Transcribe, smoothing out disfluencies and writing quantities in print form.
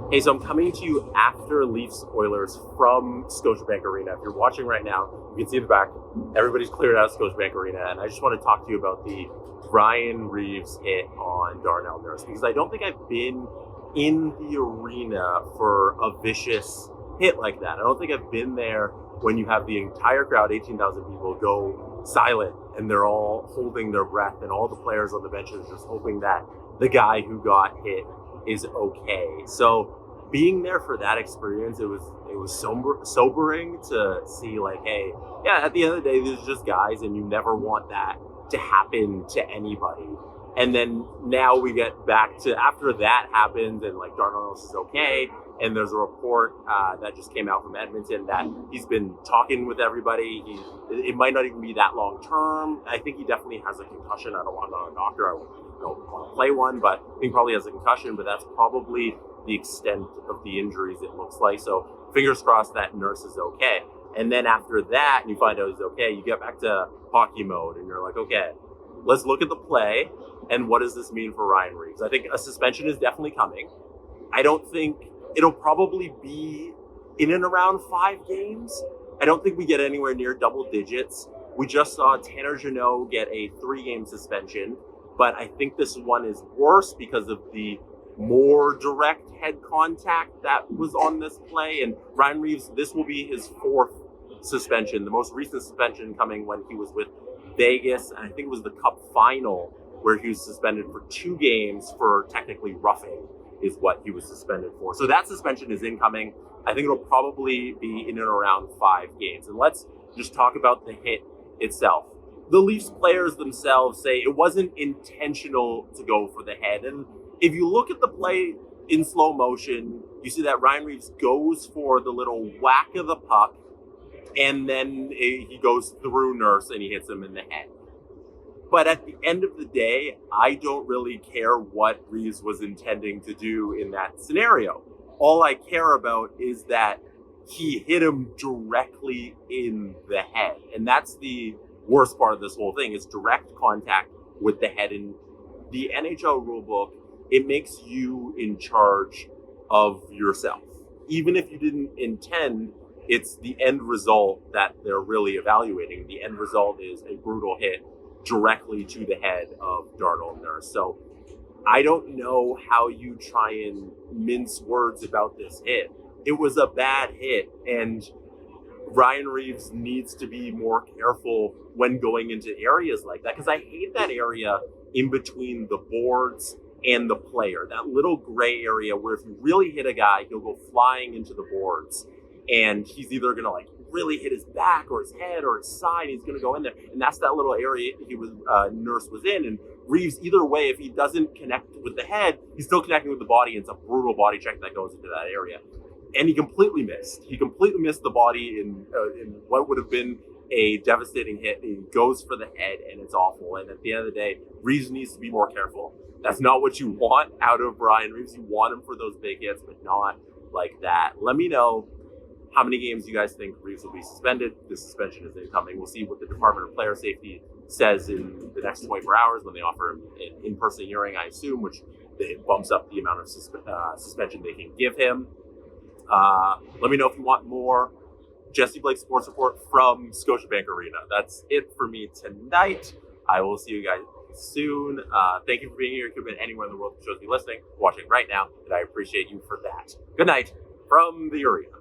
Hey, so I'm coming to you after Leafs Oilers from Scotiabank Arena. If you're watching right now, you can see the back. Everybody's cleared out of Scotiabank Arena, and I just want to talk to you about the Ryan Reaves hit on Darnell Nurse, because I don't think I've been in the arena for a vicious hit like that. I don't think I've been there when you have the entire crowd, 18,000 people, go silent, and they're all holding their breath, and all the players on the benches just hoping that the guy who got hit is okay. So being there for that experience, it was sobering to see, like, hey, yeah, at the end of the day, these are just guys, and you never want that to happen to anybody. And then now we get back to after that happens, and like Darnell Nurse is okay, and there's a report that just came out from Edmonton that he's been talking with everybody. It might not even be that long term. I think he definitely has a concussion. I'm not a doctor. I don't want to play one, but he probably has a concussion. But that's probably the extent of the injuries, it looks like. So fingers crossed that Nurse is okay. And then after that, and you find out he's okay, you get back to hockey mode, and you're like, okay, let's look at the play. And what does this mean for Ryan Reaves? I think a suspension is definitely coming. I don't think it'll probably be in and around 5 games. I don't think we get anywhere near double digits. We just saw Tanner Jeannot get a 3-game suspension, but I think this one is worse because of the more direct head contact that was on this play. And Ryan Reaves, this will be his 4th suspension, the most recent suspension coming when he was with Vegas, and I think it was the Cup final, where he was suspended for 2 games for technically roughing is what he was suspended for. So that suspension is incoming. I think it'll probably be in and around 5 games. And let's just talk about the hit itself. The Leafs players themselves say it wasn't intentional to go for the head. And if you look at the play in slow motion, you see that Ryan Reaves goes for the little whack of the puck, and then he goes through Nurse and he hits him in the head. But at the end of the day, I don't really care what Reaves was intending to do in that scenario. All I care about is that he hit him directly in the head. And that's the worst part of this whole thing, is direct contact with the head. In the NHL rulebook, it makes you in charge of yourself. Even if you didn't intend, it's the end result that they're really evaluating. The end result is a brutal hit directly to the head of Darnell Nurse. So I don't know how you try and mince words about this hit. It was a bad hit, and Ryan Reaves needs to be more careful when going into areas like that, because I hate that area in between the boards and the player, that little gray area where if you really hit a guy, he'll go flying into the boards, and he's either going to like really hit his back or his head or his side. He's going to go in there, and that's that little area Nurse was in. And Reaves, either way, if he doesn't connect with the head, he's still connecting with the body, and it's a brutal body check that goes into that area. And he completely missed. He completely missed the body in what would have been a devastating hit. He goes for the head, and it's awful. And at the end of the day, Reaves needs to be more careful. That's not what you want out of Ryan Reaves. You want him for those big hits, but not like that. Let me know how many games you guys think Reaves will be suspended. This suspension is incoming. We'll see what the Department of Player Safety says in the next 24 hours when they offer him an in-person hearing, I assume, which it bumps up the amount of suspension they can give him. Let me know if you want more Jesse Blake Sports Report from Scotiabank Arena. That's it for me tonight. I will see you guys soon. Thank you for being here. You could have been anywhere in the world that shows me listening, watching right now, and I appreciate you for that. Good night from the arena.